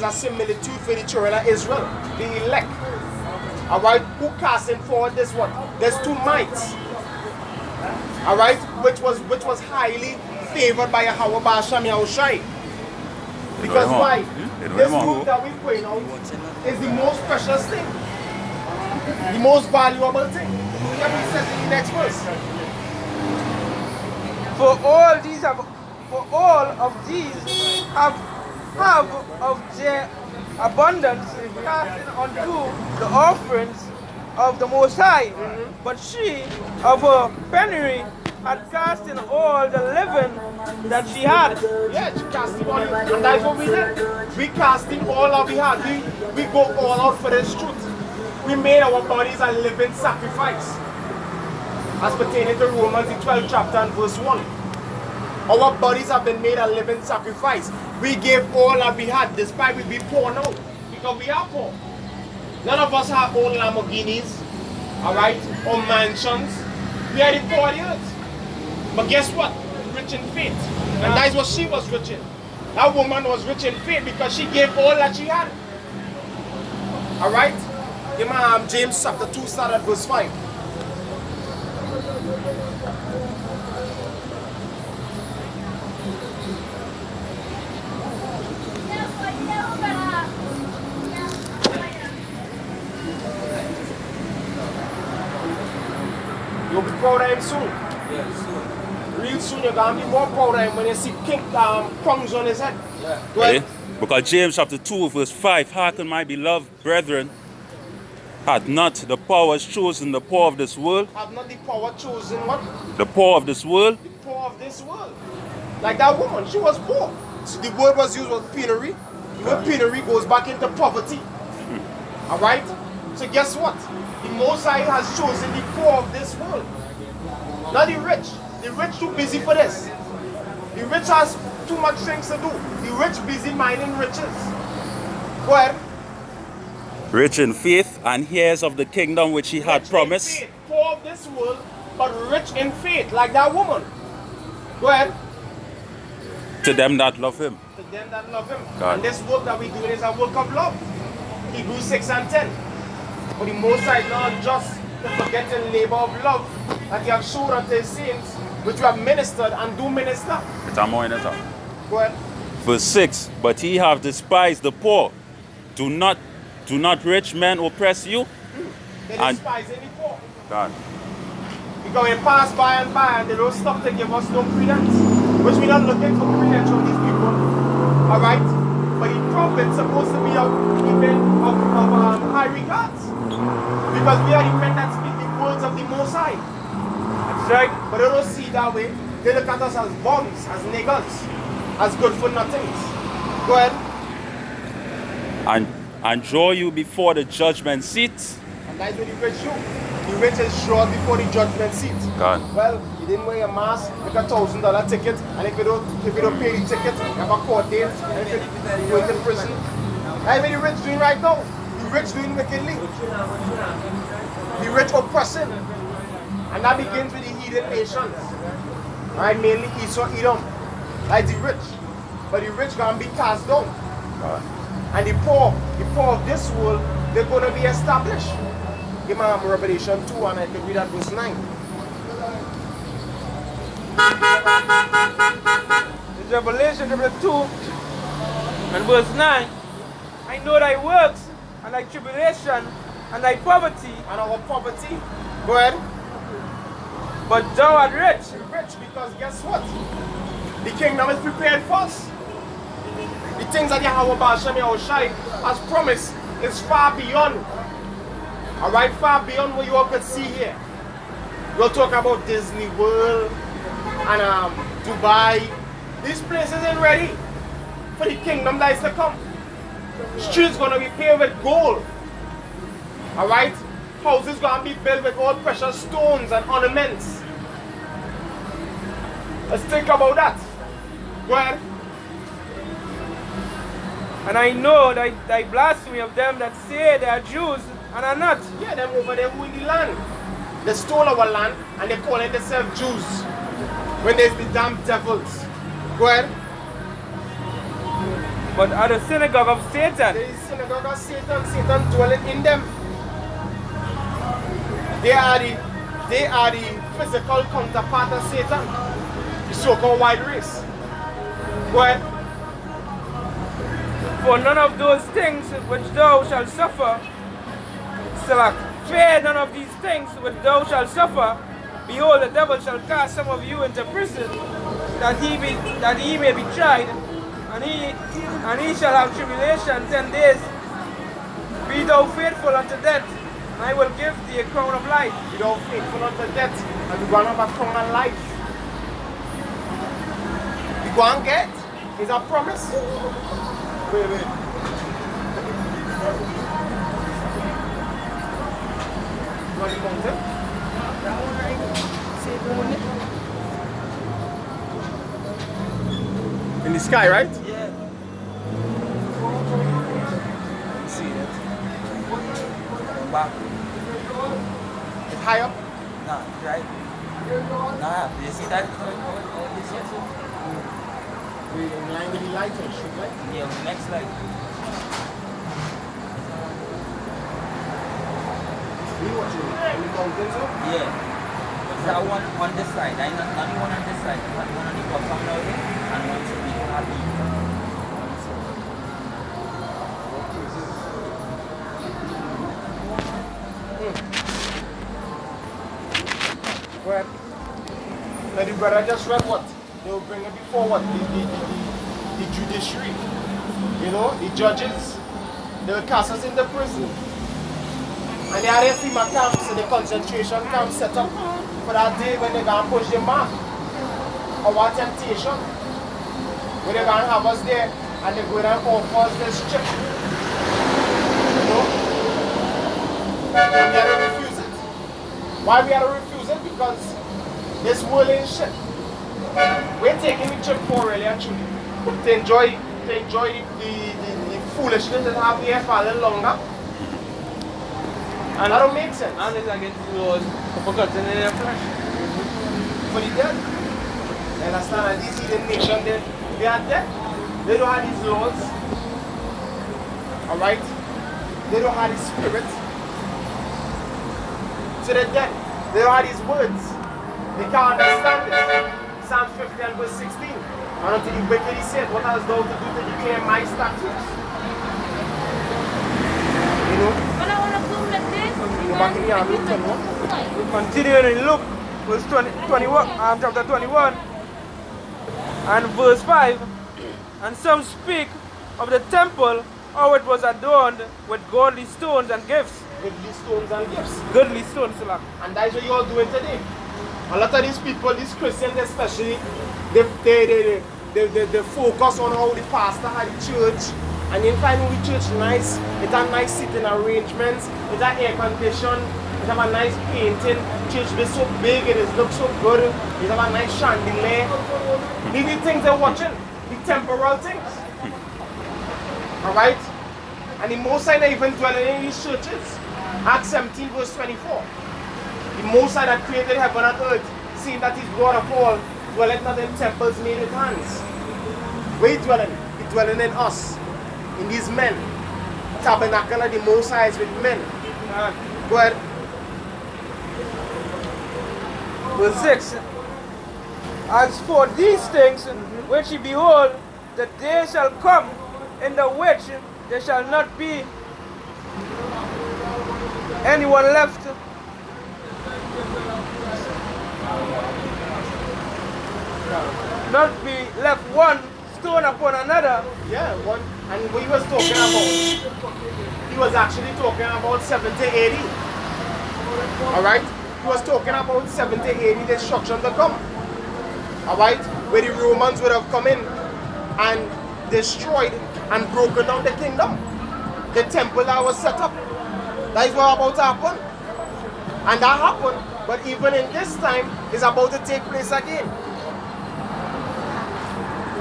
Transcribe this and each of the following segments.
there's a similitude for the children of Israel, the elect. Alright, who casting forward this what? There's two mites. Alright, which was highly favored by Yahweh Ba'Shem Yahushai. Because why? This group that we point out is the most precious thing. The most valuable thing. Look at what he says in the next verse. For all of these have of their abundance casting unto the offerings of the Most High. But she of her penury had cast in all the living that she had. Yeah, she casting all, and that's what we did. We casting all that we had. We go all out for this truth. We made our bodies a living sacrifice. As pertaining to Romans the 12th chapter and verse 1. Our bodies have been made a living sacrifice. We gave all that we had, despite we be poor now. Because we are poor. None of us have own Lamborghinis, alright, or mansions. We are the poor of the earth. But guess what? Rich in faith. And that's what she was rich in. That woman was rich in faith because she gave all that she had. Alright? Give me James chapter 2, start at verse 5. You'll be proud of him soon. Yeah, soon. Real soon you're going to be more proud of him when you see crumbs on his head. Yeah. Ready? Because James chapter 2 verse 5, hearken my beloved brethren, hath not the powers chosen the poor of this world? Have not the power chosen what? The poor of this world? The poor of this world. Like that woman, she was poor. So the word was used was penury. The word penury goes back into poverty. Alright? So guess what? The Most High has chosen the poor of this world. Not the rich. The rich too busy for this. The rich has too much things to do. The rich busy mining riches. Go ahead. Rich in faith and heirs of the kingdom which he had Rich promised. in faith, poor of this world, but rich in faith, like that woman. Go ahead. To them that love him. To them that love him. God. And this work that we do is a work of love. Hebrews 6 and 10. For the Most High not just to forget the labor of love that you have shown unto his saints, which you have ministered and do minister. It's a more in it. Go ahead. Verse 6, but ye have despised the poor. Do not rich men oppress you? They And- despise any poor. God. Because we pass by and they don't stop to give us no credence. Which we're not looking for credence from these people. Alright? But the prophet's supposed to be of high regards. Because we are the men that speak the words of the Most High. That's right. But they don't see it that way. They look at us as bums, as niggers, as good for nothings. Go ahead. And draw you before the judgment seat. And that's what the rich do. The rich is drawn before the judgment seat. God. Well, you didn't wear your mask, make $1,000 ticket, and if you don't pay the ticket, you have a court date, and if you go into prison. That's what the rich doing right now. The rich doing wickedly. The rich oppressing. And that begins with the heathen nations. Alright, mainly Esau, Edom. That's the rich. But the rich gonna be cast down. And the poor of this world, they're gonna be established. Give me Revelation 2 and I can read at verse 9. It's Revelation chapter 2 and verse 9. I know thy works and thy tribulation and thy poverty, And our poverty, go ahead. but thou art rich. We're rich because guess what? The kingdom is prepared for us. The things that Yahweh Ba'Shem Yahushai has promised is far beyond. Alright, far beyond what you all could see here. We'll talk about Disney World and Dubai. These places ain't ready for the kingdom that is to come. Streets gonna be paved with gold. Alright? Houses gonna be built with all precious stones and ornaments. Let's think about that. Go ahead. And I know thy blasphemy of them that say they are Jews and are not. Yeah, them over there who in the land. They stole our land and they call it themselves Jews. When there's the damn devils. Go ahead. but are the synagogue of Satan. There is synagogue of Satan, Satan dwelling in them. They are the physical counterpart of Satan, the so-called white race. Go ahead. For none of those things which thou shalt suffer, Salak, fear none of these things which thou shalt suffer. Behold, the devil shall cast some of you into prison, that he may be tried, and he shall have tribulation 10 days. Be thou faithful unto death, and I will give thee a crown of life. Be thou faithful unto death, and we're going to have a crown of life. We go and get. Is a promise. Wait. What do you want to? In the sky, right? Yeah. See it? Back. It's high up. Nah, right? Nah, you see that? All this here, so? We're in line with the light and shoot light. Yeah, the next light. We watching the mountains up. Yeah. But that one on this side. I not the one on this side. The one on the bottom now there. And one to be happy. Well, now the brother just read what? They will bring it before what? The judiciary. You know, the judges. They will cast us into prison. And they are the FEMA camps and the concentration camps set up for that day when they're going to push the mark. Our temptation. When they're going to have us there and they're going to offer us this chip. You know? And we have to refuse it. Why we have to refuse it? Because this world ain't shit. We're taking the chip for really actually. To enjoy the foolishness that have here for a little longer. And that don't make sense. And it's against the laws for cutting in their flesh. For the dead. You understand? And these heathen nation, they are dead. They don't have these laws. Alright? They don't have the spirit. So they're dead. They don't have these words. They can't understand it. Psalm 50 and verse 16. And unto the wicked he said, what hast thou to do to declare my statutes? You know? Go back in here and look at what? Continuing in Luke, verse 21, chapter 21, and verse 5. And some speak of the temple, how it was adorned with godly stones and gifts. Goodly stones and gifts. Goodly stones, Salak. And that's what you're doing today. A lot of these people, these Christians especially, they focus on how the pastor had the church. And you find the church nice. It has nice sitting arrangements. It has air conditioned. It has a nice painting. Church is so big. It looks so good. It has a nice chandelier. These are the things they're watching. The temporal things. Alright? And the Most High not even dwelling in these churches. Acts 17 verse 24. The Most High that created heaven and earth, seeing that His God of all dwelleth not in temples made with hands. Where He dwelling? He dwelling in us. In these men. Tabernacle of the Most High is with men. Go ahead. Verse 6. As for these things which ye behold, the day shall come in the which there shall not be anyone left not be left one stone upon another. Yeah, one. And what he was talking about, he was actually talking about 70 AD. Alright? He was talking about 70 AD destruction to come. Alright? Where the Romans would have come in and destroyed and broken down the kingdom. The temple that was set up. That is what about to happen. And that happened, but even in this time, it's about to take place again.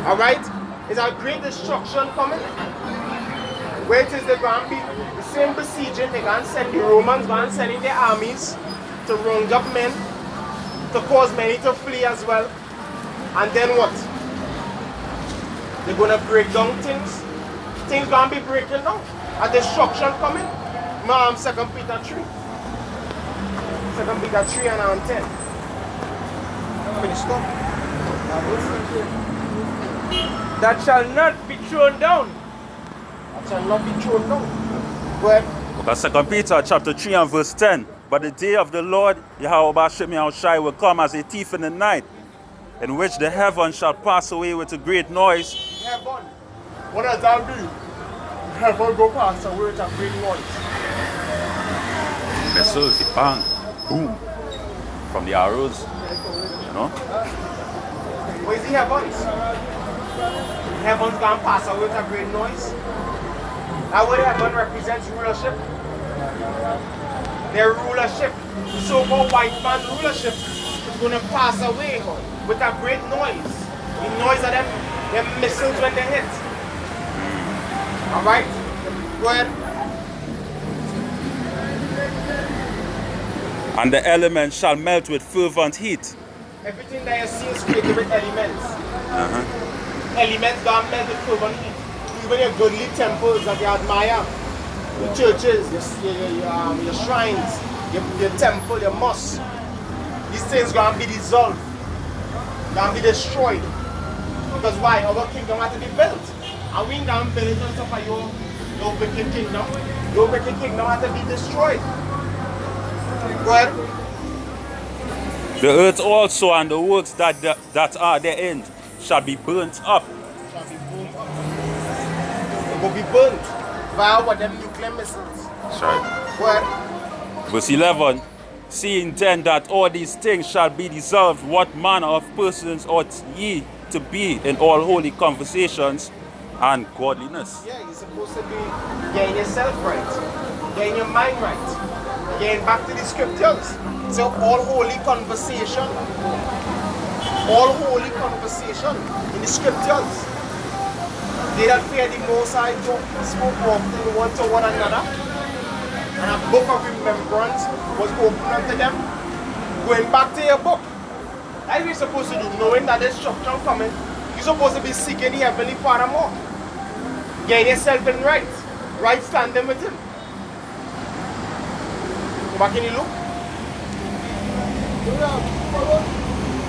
Alright? It's a great destruction coming. Where it is they're going to be the same besieging, they're going to send the Romans, going to send in their armies to round up men, to cause many to flee as well. And then what? They're going to break down things. things gonna be breaking down. A destruction coming. 2 Peter 3. 2 Peter 3 and 10. Finish up. That shall not be thrown down. That shall not be thrown down. But Because 2 Peter chapter 3 and verse 10. But the day of the Lord, Yahweh Shai, will come as a thief in the night, in which the heavens shall pass away with a great noise. heaven, what does that mean? Heaven go past away with a great noise. Missiles, the bang, boom, from the arrows, you know. Where is the heavens? Heaven's gonna pass away with a great noise. That word heaven represents rulership. Their rulership, the so-called white man rulership, is going to pass away with a great noise. The noise of them missiles when they hit. Alright? Go ahead. And the elements shall melt with fervent heat. Everything that you see is created with elements. Elements gonna melt with fervent heat. Even your godly temples that you admire, your churches, your shrines, your temple, your mosque, these things gonna be dissolved, gonna be destroyed. Because why? Our kingdom has to be built. And we ain't gonna build it on top of your wicked kingdom. Your wicked kingdom has to be destroyed. Go ahead. The earth also and the works that are therein shall be burnt up. Shall be burned up. It will be burnt via what them nuclear missiles. That's right. Go ahead. Verse 11. Seeing then that all these things shall be dissolved, what manner of persons ought ye to be in all holy conversations and godliness? Yeah, you're supposed to be getting yourself right, getting your mind right, getting back to the scriptures. So all holy conversation in the scriptures. They that fear the Most High spoke often one to one another, and a book of remembrance was opened unto them. Going back to your book, that's what you're supposed to do, knowing that destruction coming. You're supposed to be seeking the Heavenly Father more, getting yourself in right standing with Him. Go back in the Luke.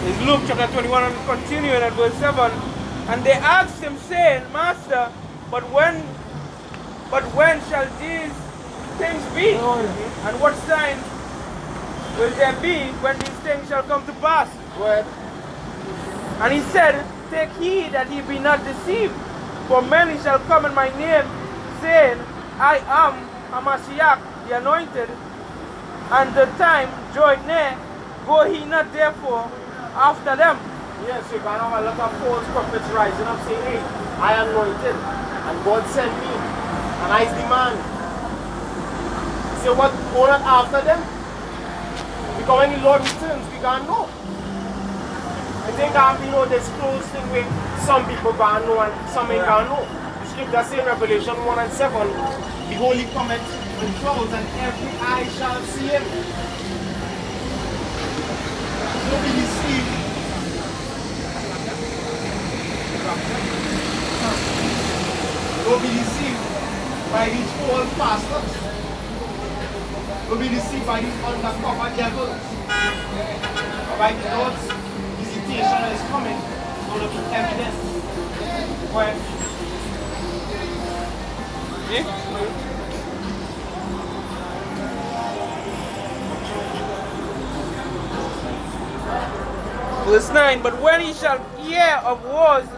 It's Luke chapter 21 and continuing at verse 7. And they asked him, saying, Master, but when shall these things be? And what sign will there be when these things shall come to pass? Go ahead. And he said, Take heed that ye be not deceived, for many shall come in my name, saying, I am Hamashiach, the anointed, and the time draweth near. Go he not therefore after them. Yes, you're going to have a lot of false prophets rising up saying, hey, I am anointed, and God sent me, and I is the man. So what, go not after them? Because when the Lord returns, we can't know. I think this close thing where some people can't know and some ain't can't know. The scripture says in Revelation 1 and 7, behold, he cometh with clouds, and every eye shall see him. Don't be deceived. Don't be deceived by these false pastors. Don't be deceived by these undercover devils. By the Lord's visitation is coming. It's going to be evident. Where? Verse 9, But when ye shall hear of wars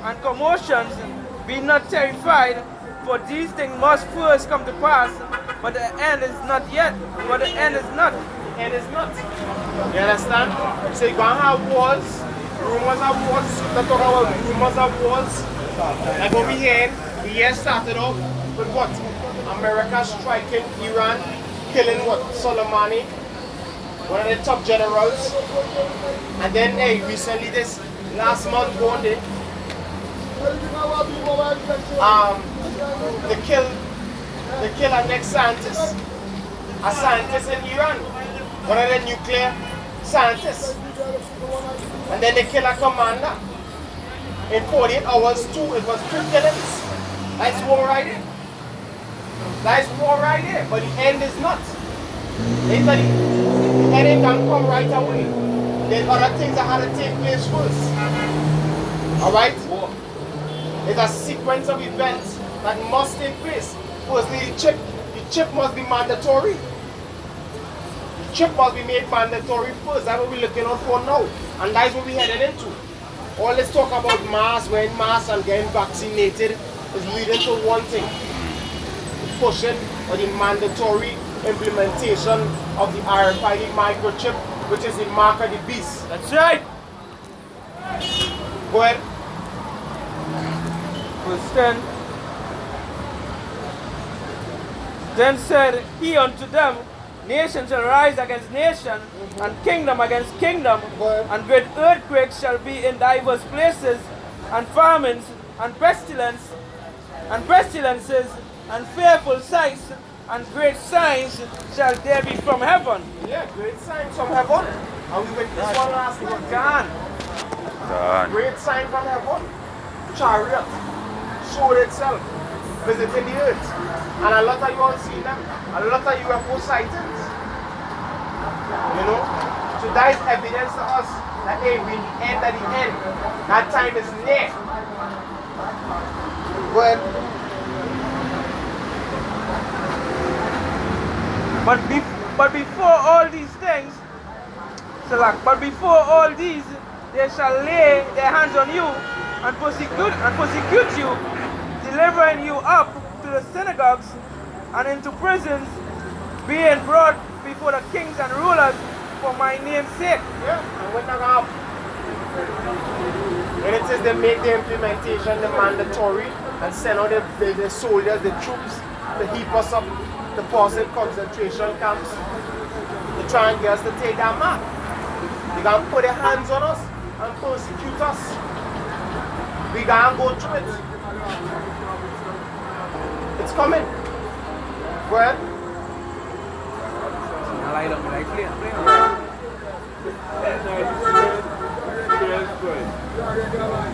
and commotions, be not terrified, for these things must first come to pass, but the end is not yet. But the end is not. The end is not. You understand? So you're going to have wars, rumors of wars, they're talking about rumors of wars. Like what we hearing, the year started off with what? America striking Iran, killing what? Soleimani, one of the top generals. And then, hey, recently this last month going there, they kill our next scientist, a scientist in Iran, one of the nuclear scientists. And then they kill a commander. In 48 hours too, it was 2 killings. That's war right there. That's war right there. But the end is not. It's not the end ain't gonna come right away. There's other things that had to take place first. Alright? It's a sequence of events that must take place. Firstly, the chip must be mandatory. The chip must be made mandatory first. That's what we're looking out for now. And that's what we're heading into. All this talk about mask, wearing masks and getting vaccinated is leading to one thing. The pushing or the mandatory implementation of the RFID microchip, which is the mark of the beast. That's right. Go ahead. Verse 10. Then said he unto them, nation shall rise against nation, and kingdom against kingdom, and great earthquakes shall be in divers places, and famines, and pestilences, and fearful sights, and great signs shall there be from heaven. Yeah, great signs from heaven. And we went this one last night. Done. Great sign from heaven. Chariot showed itself, visiting the earth. And a lot of you all see them. A lot of UFO sightings. You know? So that is evidence to us that hey, we're in the end of the end. That time is near. But before all these things, but before all these, they shall lay their hands on you and persecute you, delivering you up to the synagogues and into prisons, being brought before the kings and rulers for my name's sake. yeah, and when that happens, when it is they make the implementation the mandatory and send out the soldiers, the troops, to heap us up, the person concentration camps, to try and get us to take that mark. They gonna put their hands on us and persecute us. We gonna go through it. It's coming. Go ahead.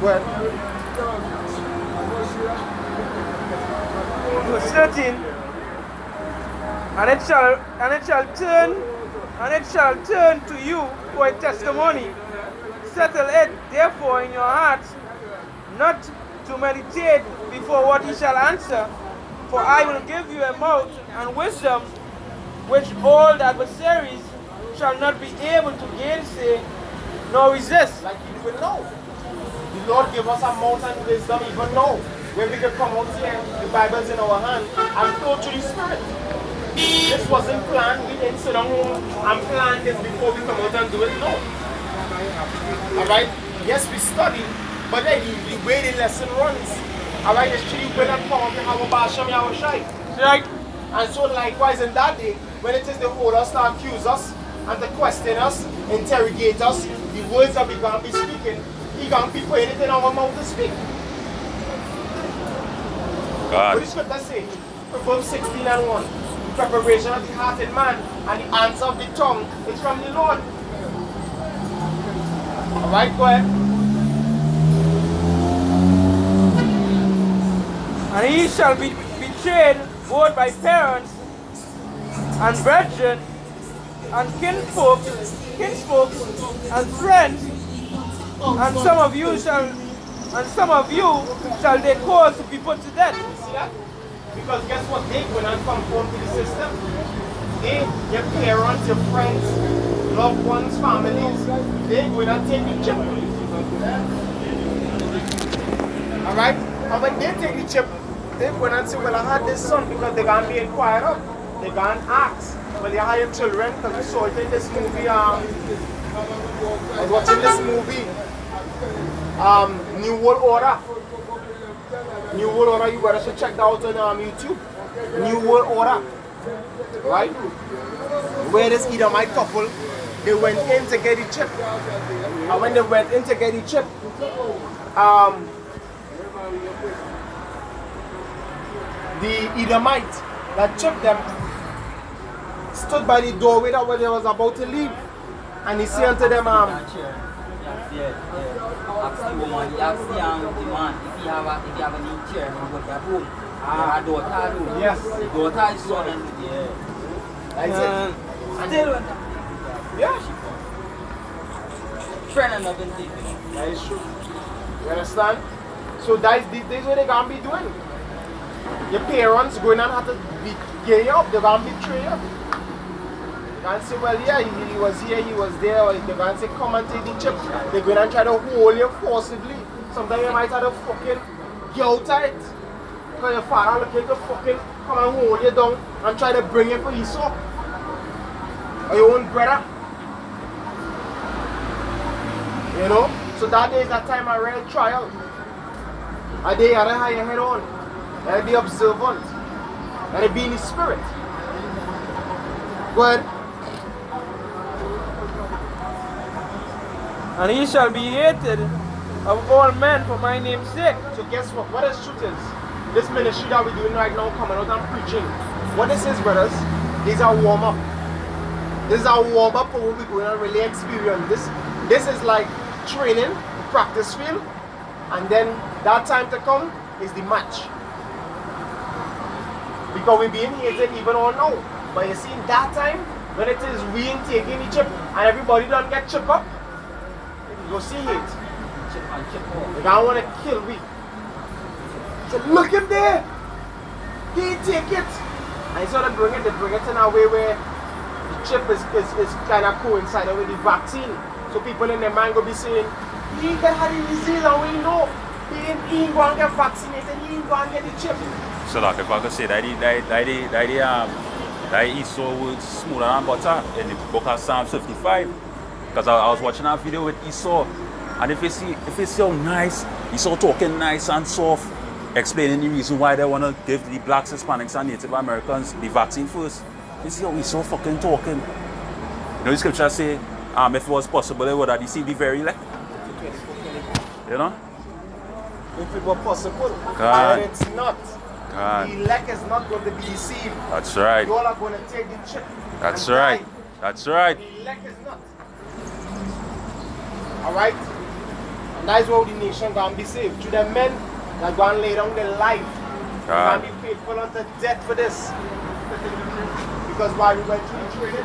Go ahead. Verse 13. And it shall turn to you for a testimony. Settle it therefore in your hearts, not to meditate before what he shall answer, for I will give you a mouth and wisdom which all the adversaries shall not be able to gainsay nor resist. Like you will know. The Lord give us a mouth and wisdom even now. When we can come out here, the Bible's in our hand, and flow to the Spirit. This wasn't planned. We didn't sit down home and plan this before we come out and do it. No. Alright? Yes, we study, but then the way the lesson runs. Alright, it's true. When I come out, have a basham, you have a shy. Right? And so likewise in that day, when it is the hold us to accuse us and to question us, interrogate us, the words that we going to be speaking, he going to be putting it in our mouth to speak. God. What does scripture say? Proverbs 16 and 1. The preparation of the heart in man and the answer of the tongue is from the Lord. Alright, go ahead. And he shall be betrayed both by parents and brethren and kinsfolk and friends, and some of you shall they cause to be put to death. See that? Because guess what? They will not conform to the system. They, your parents, your friends, loved ones, families, they will not take the chip. Alright? And when they take the chip, they go and say, well, I had this son, because they're going to be inquired of. They're going to ask, well, you have your children, because we saw it in this movie, I was watching this movie, New World Order. New World Order, you guys should check that out on YouTube. New World Order. Right? Where this Edomite couple, they went in to get the chip. And when they went in to get the chip, the Edomite that chipped them stood by the doorway that when they was about to leave. And he said unto them, Ask the woman, ask the man if you have a new chair and go to your room. Your daughter do. Yes. The daughter is son and That's it. still when Yeah. friend and nothing taken. That is true. You understand? So that's what they're gonna be doing. Your parents going and have to get you up, they're gonna betray you. They can't say, well, yeah, he was here, he was there, or they can't say, come and take the chip. They're going and try to hold you forcibly. Sometimes you might have to fucking get out of it. Because your father looking to fucking come and hold you down and try to bring you for Esau. Or your own brother. You know? So that day is that time of real trial. A day you gotta have your head on. You gotta be observant. You gotta be in the spirit. Go ahead. And he shall be hated of all men for my name's sake. So guess what? What is truth is? This ministry that we're doing right now, coming out and preaching. What this is, brothers, is a warm-up. This is a warm-up for what we're going to really experience. This is like training, practice field, and then that time to come is the match. Because we're being hated even on now. But you see, in that time, when it is we taking the chip and everybody don't get chip up, you go see hate. They don't want to kill we. So look him there. He take it. And so they bring it in a way where the chip is kind of coincided with the vaccine. So people in their mind go be saying, he ain't got the disease and we know. He ain't going to get vaccinated, he ain't going to get the chip. So like if I could say that Esau was smoother than butter in the book of Psalm 55. Because I was watching that video with Esau. And if you see how nice, Esau talking nice and soft, explaining the reason why they want to give the blacks, Hispanics and Native Americans the vaccine first. You see how Esau fucking talking. You know the scripture say, if it was possible, they would have deceived the very elect. You know? If it were possible, God. and it's not. God. The elect is not going to be deceived. That's right. You all are going to take the chip. That's and right. die. That's right. The elect is not. Alright? And that is why the nation going to be saved. To the men that go and lay down their life. They God. going to be faithful unto death for this. Because while we went through the training,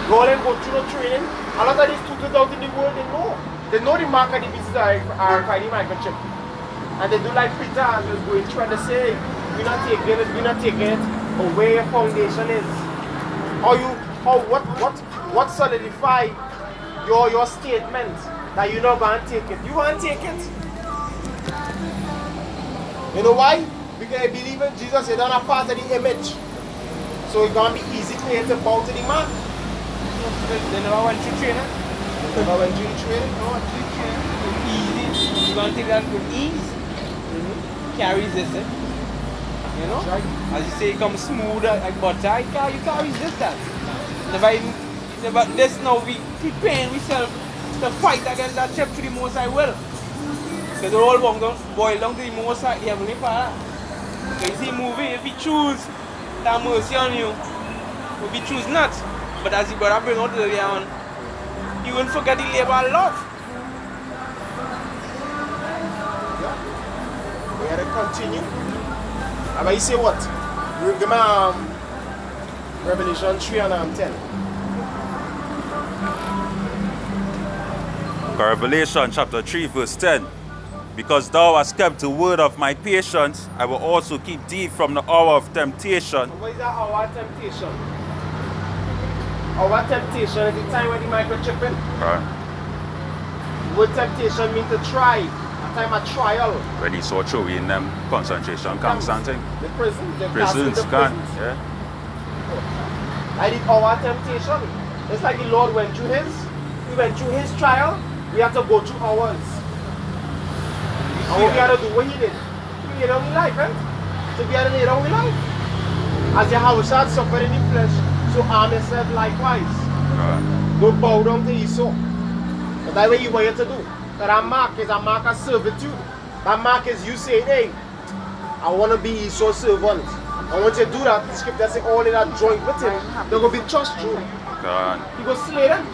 Roland go through the training. A lot of these tutors out in the world, they know. They know the mark of the beast are RFID microchip. And they do like Peter and just going through and they say, we're not taking it, but where your foundation is. What solidify your statement that you're not going to take it? You want to take it? You know why? Because I believe in Jesus, you're not a part of the image. So it's going to be easy for you to bow to the mark. They never went through training. Never went through the training? No, through training. It's easy. You're going to take that with ease. Can't resist it. You know? Right. As you say, it comes smooth like butter. You can't resist that. This now we preparing ourselves to fight against that chip to the most I will. Because the whole one boil down to the most high, the Heavenly Father. So you see moving, if he choose to have mercy on you, if he choose not, but as the brother bring out earlier on, you won't forget the labor of love. We gotta continue. But you say what? Give me Revelation 3 and 10. Revelation chapter 3 verse 10. Because thou hast kept the word of my patience, I will also keep thee from the hour of temptation. What is that our temptation? Our temptation is the time when the microchip in. What temptation means to try. A time of trial. When he saw throw in them concentration camps and thing. The prisons. The Prisons, cast in the can. prisons. Yeah. I did our temptation. It's like the Lord went through his. We went through his trial. We have to go through ours. And what we have to do, what he did? He laid down his life, right? So we have to lay down his life. As the house had suffered in the flesh, so arm yourself likewise. Don't bow down to Esau. But that's what you want you to do. That mark is a mark of servitude. That mark is you saying, hey, I want to be Esau's servant. I want you to do that. The scripture says all in that joint with him. They're going to be trust true. God. You go slay them.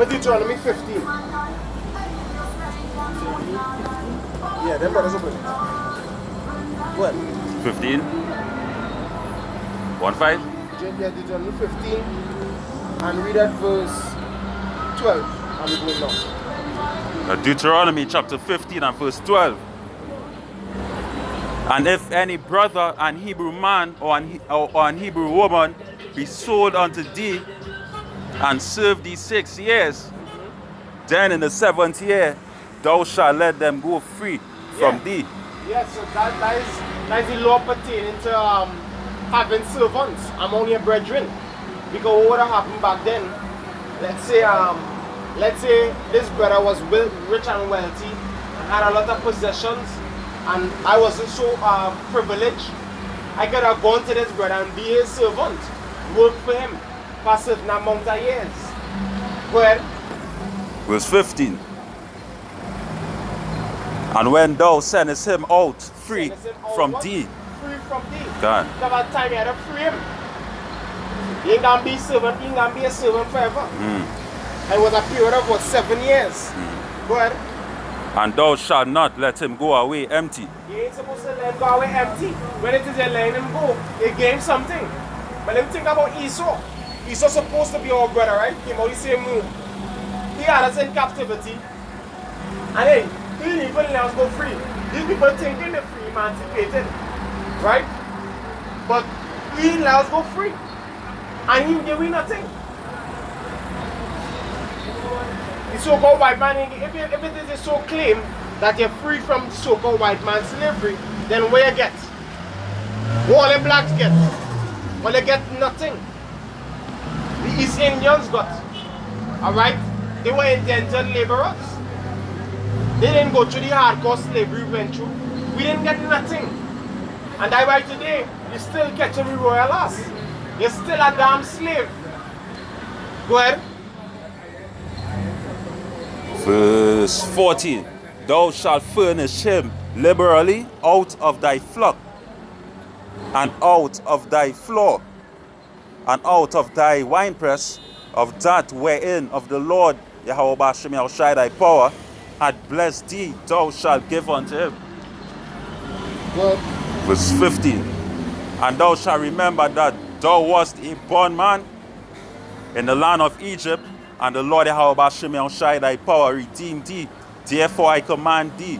Deuteronomy 15. Yeah, them brothers open it. What? 15. 1-5. Yeah, Deuteronomy 15. And read at verse 12. And we go now. Deuteronomy chapter 15 and verse 12. And if any brother and Hebrew man or an Hebrew woman be sold unto thee and serve thee 6 years, then in the 7th year thou shalt let them go free from thee. Yes, so that is the law pertaining to having servants among your brethren. Because what would have happened back then, let's say this brother was rich and wealthy and had a lot of possessions, and I wasn't so privileged. I could have gone to this brother and be his servant, work for him for a certain amount of years. Go ahead. Verse 15. And when thou sendest him out free from thee. Free from thee. God. That time you had to free him. He ain't gonna be servant, he ain't gonna be a servant forever. And it was a period of what, 7 years. Go ahead. And thou shalt not let him go away empty. You ain't supposed to let him go away empty. When it is you're letting him go, you gave him something. But let me think about Esau. Esau's supposed to be our brother, right? Came out the same moon. He had us in captivity. And hey, he didn't even let us go free. These people thinking they're free, emancipated. Right? But he didn't let us go free. And he gave me nothing. The so-called white man, if it is a so claim that you're free from so-called white man slavery, then where you get? What all the blacks get? Well, they get nothing. The East Indians got. Alright? They were indentured laborers. They didn't go through the hardcore slavery we went through. We didn't get nothing. And that's why today, you still catching the royal ass. You're still a damn slave. Go ahead. Verse 14. Thou shalt furnish him liberally out of thy flock, and out of thy floor, and out of thy winepress, of that wherein of the Lord Yahweh Bashem Yahushai thy power had blessed thee, thou shalt give unto him. Good. Verse 15. And thou shalt remember that thou wast a bondman in the land of Egypt, and the Lord Yahweh Bashem Yahushai thy power redeemed thee. Therefore I command thee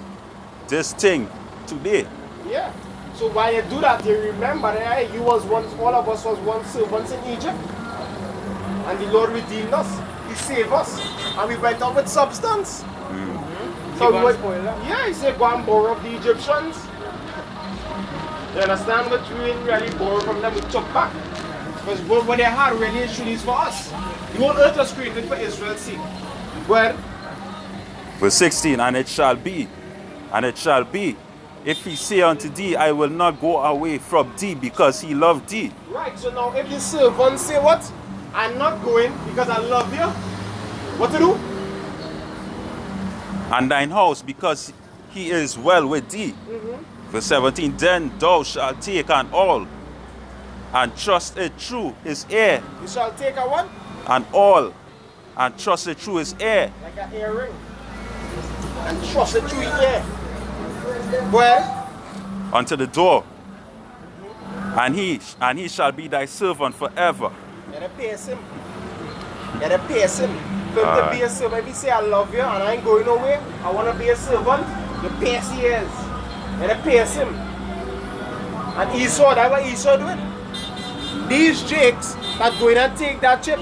this thing today. Yeah. So while you do that, you remember that hey, you was once, all of us was once servants in Egypt. And the Lord redeemed us. He saved us. And we went out with substance. So we went, yeah, he said go and borrow of the Egyptians. You understand? But we didn't really borrow from them, we took back. Because what they had really is for us. The whole earth was created for Israel's sake. Go ahead. Verse 16. And it shall be, if he say unto thee, I will not go away from thee, because he loved thee. Right, so now if the servant say what? I'm not going because I love you. What to do? And thine house, because he is well with thee. Verse 17. Then thou shalt take an all, and trust it through his ear. You shall take a what? An all, and trust it through his ear. Like an earring. And trust it through his ear. Well, Unto the door. And he shall be thy servant forever. you gotta pace him. You gotta pace him. For him to be a servant, if he say I love you and I ain't going nowhere, I wanna be a servant, you pace he is. You gotta pace him. And Esau, that's what Esau doing. These jakes that going and take that chip,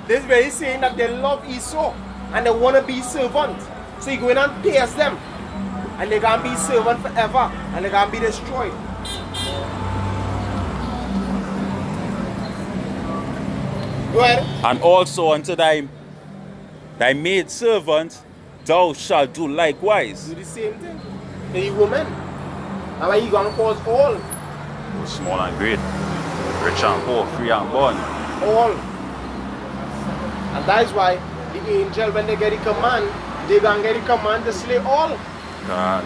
this is really saying that they love Esau and they wanna be servant. So you go in and pace them. And they're gonna be servant forever. And they're gonna be destroyed. Go ahead. And also unto thy maid servant thou shalt do likewise. Do the same thing. The woman. And why you gonna cause all? Small and great, rich and poor, free and born. All. And that is why the angel, when they get the command, they gonna get the command to slay all. God.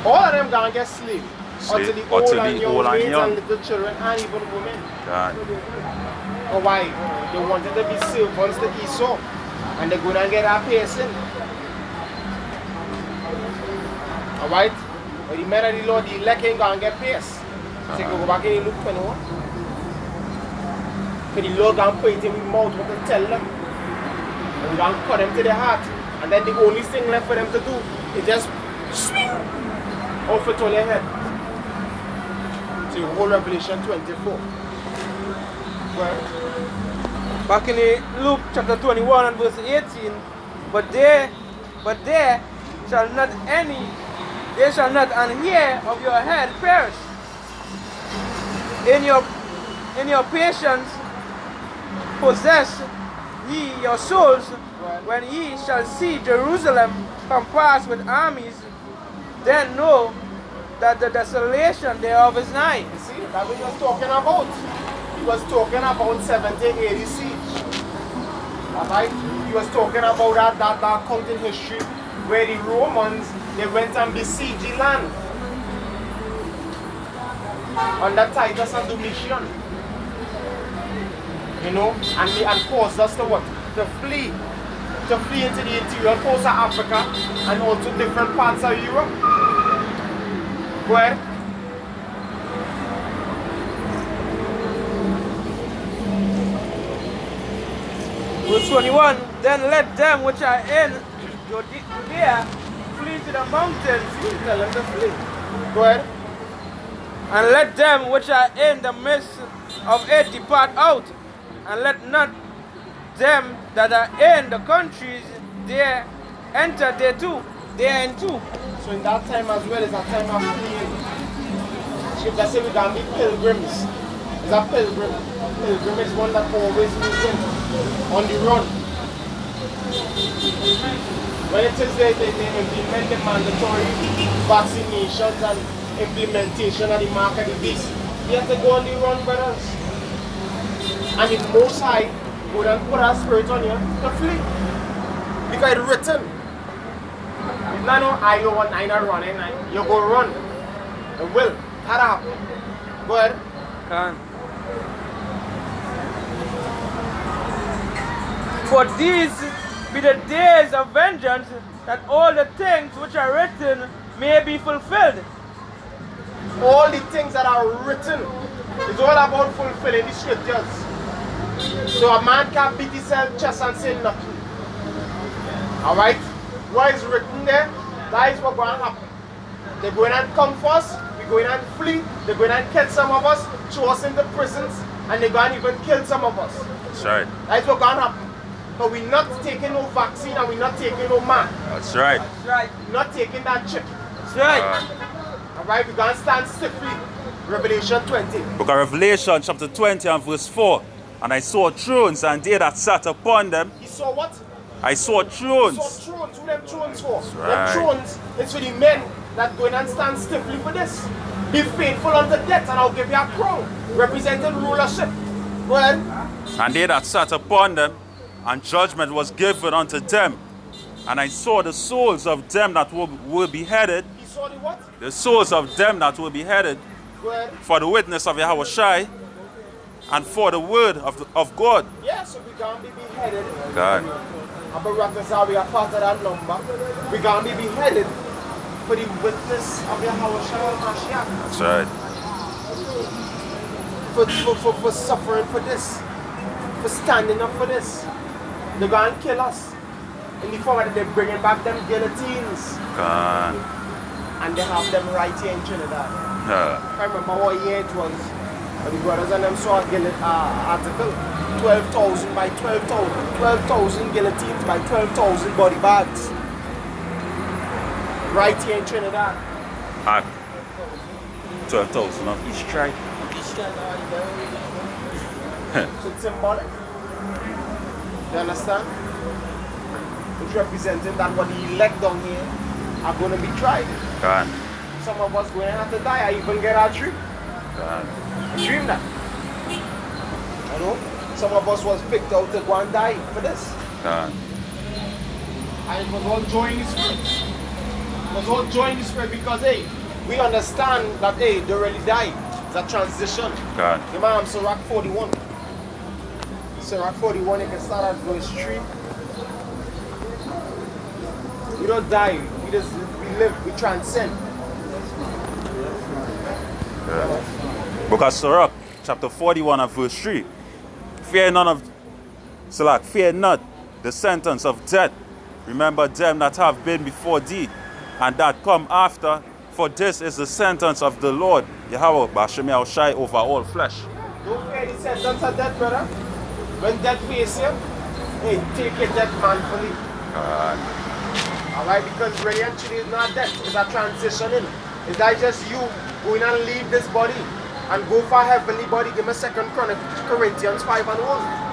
All of them gonna get slave. Unto the Or old to and the young old and maids young. and little children and even women. God. Or why? They wanted to be servants to Esau. And they're going to get a piercing. Alright? But the men of the Lord, the elect ain't going to get pierced. So you can go back in Luke 21. So the Lord going to put it in his mouth what to tell them. And we're going to cut them to their heart. And then the only thing left for them to do is just swing off it on their head. So you hold Revelation 24. Well, Back in the Luke chapter 21 and verse 18, but there shall not an hair of your head perish. In your patience possess ye your souls, when ye shall see Jerusalem compassed with armies, then know that the desolation thereof is nigh. you see, that's what he was talking about. He was talking about 1780 siege. Alright? He was talking about that account in history where the Romans, they went and besieged the land under Titus and Domitian. You know, and caused us to what? To flee into the interior parts of Africa and also different parts of Europe. Go ahead. Verse 21, then let them which are in Judea flee to the mountains. Tell them to flee. Go ahead. And let them which are in the midst of it depart out, and let not them that are in the countries there enter thereto. So in that time as well is a time of fleeing. Scripture says we can be pilgrims. It's a pilgrim. Pilgrim is one that always moves on the run. When it says they implement the mandatory vaccinations and implementation of the mark of the beast, you have to go on the run, brothers. And the Most High would have put our spirit on you to flee. Because it's written. If not, no, I don't want, I not running, you go run. It will. That happen. Go ahead. Can. For these be the days of vengeance, that all the things which are written may be fulfilled. All the things that are written is all about fulfilling the scriptures. So a man can't beat himself chest and say nothing. Alright? What is written there, that is what's going to happen. They're going to come for us, we're going to flee, they're going to kill some of us, throw us into prisons, and they're going to even kill some of us. That's right. That is what's going to happen. But we're not taking no vaccine and we're not taking no man. That's right. That's right. We're not taking that chip. That's right. Alright, we're going to stand stiffly. Revelation 20. Book of Revelation chapter 20 and verse 4. And I saw thrones, and they that sat upon them. He saw what? I saw thrones. He saw thrones. Who them thrones for? right. Them thrones is for the men that go in and stand stiffly for this. Be faithful unto death and I'll give you a crown. Representing rulership. Go ahead. And they that sat upon them, and judgment was given unto them. And I saw the souls of them that were beheaded. He saw the what? The souls of them that were beheaded Go ahead. for the witness of Yahushai and for the word of God. Yeah, so we're going to be beheaded. God. Apparatus are we are part of that number. We're going to be beheaded for the witness of Yahushua Mashiach. That's right. For suffering for this. For standing up for this. They're going to kill us. In the form that they're bringing back them guillotines. God. And they have them right here in Trinidad. I remember what year it was. But the brothers and them saw a article. 12,000 by 12,000. 12,000 guillotines by 12,000 body bags. Right here in Trinidad. 12,000 of each tribe. So it's symbolic. You understand? It's representing that what the elect down here are going to be tried. God. Some of us going to have to die. I even get our dream. God. I dream that. You know? Some of us was picked out to go and die for this. God. And it was all joy in the spirit. It was all joy in the spirit because, hey, we understand that, hey, they already died. It's a transition. God. Imam Sirach 41. Sirach 41, you can start at verse 3. We don't die, we live, we transcend. Book of Sirach, chapter 41 and verse 3. Fear not the sentence of death. Remember them that have been before thee, and that come after. For this is the sentence of the Lord, Yahweh Bashemi Shai over all flesh. Don't fear the sentence of death, brother. When death face you, hey, take your death manfully. Alright, because really and truly is not death, it's a transitioning. It's not just you going and leave this body and go for a heavenly body. Give me 2 Corinthians 5 and 1.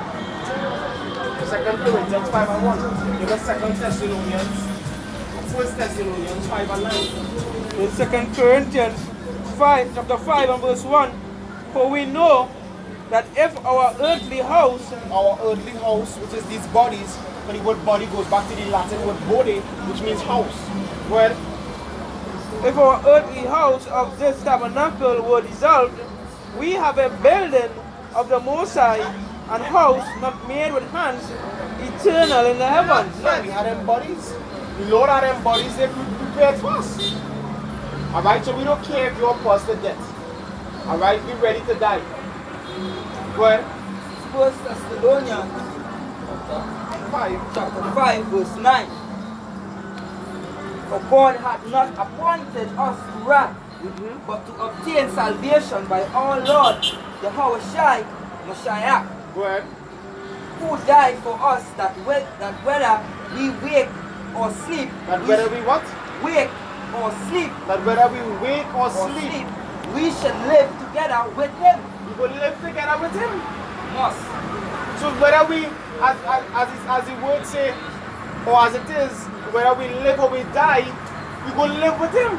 2 Corinthians 5 and 1. Give me 2 Thessalonians, 1 Thessalonians 5 and 9. In 2 Corinthians 5, chapter 5 and verse 1, for we know that if our earthly house, which is these bodies, when the word body goes back to the Latin word bode, which means house. Well, if our earthly house of this tabernacle were dissolved, we have a building of the Most High, and house not made with hands, eternal in the heavens. Yeah, we had them bodies. The Lord had them bodies they prepared for us. Alright, so we don't care if you're past the death. Alright, be ready to die. Go ahead. 1 Thessalonians chapter 5 verse 9. For God hath not appointed us to wrath, but to obtain salvation by our Lord Yahushua Mashiach, Go ahead. who died for us, that whether we wake or sleep, That whether we what? wake or sleep, That whether we wake or sleep, we should live together with Him. we will live together with Him. Must. So whether we, as the word say, or as it is, whether we live or we die, we will live with Him.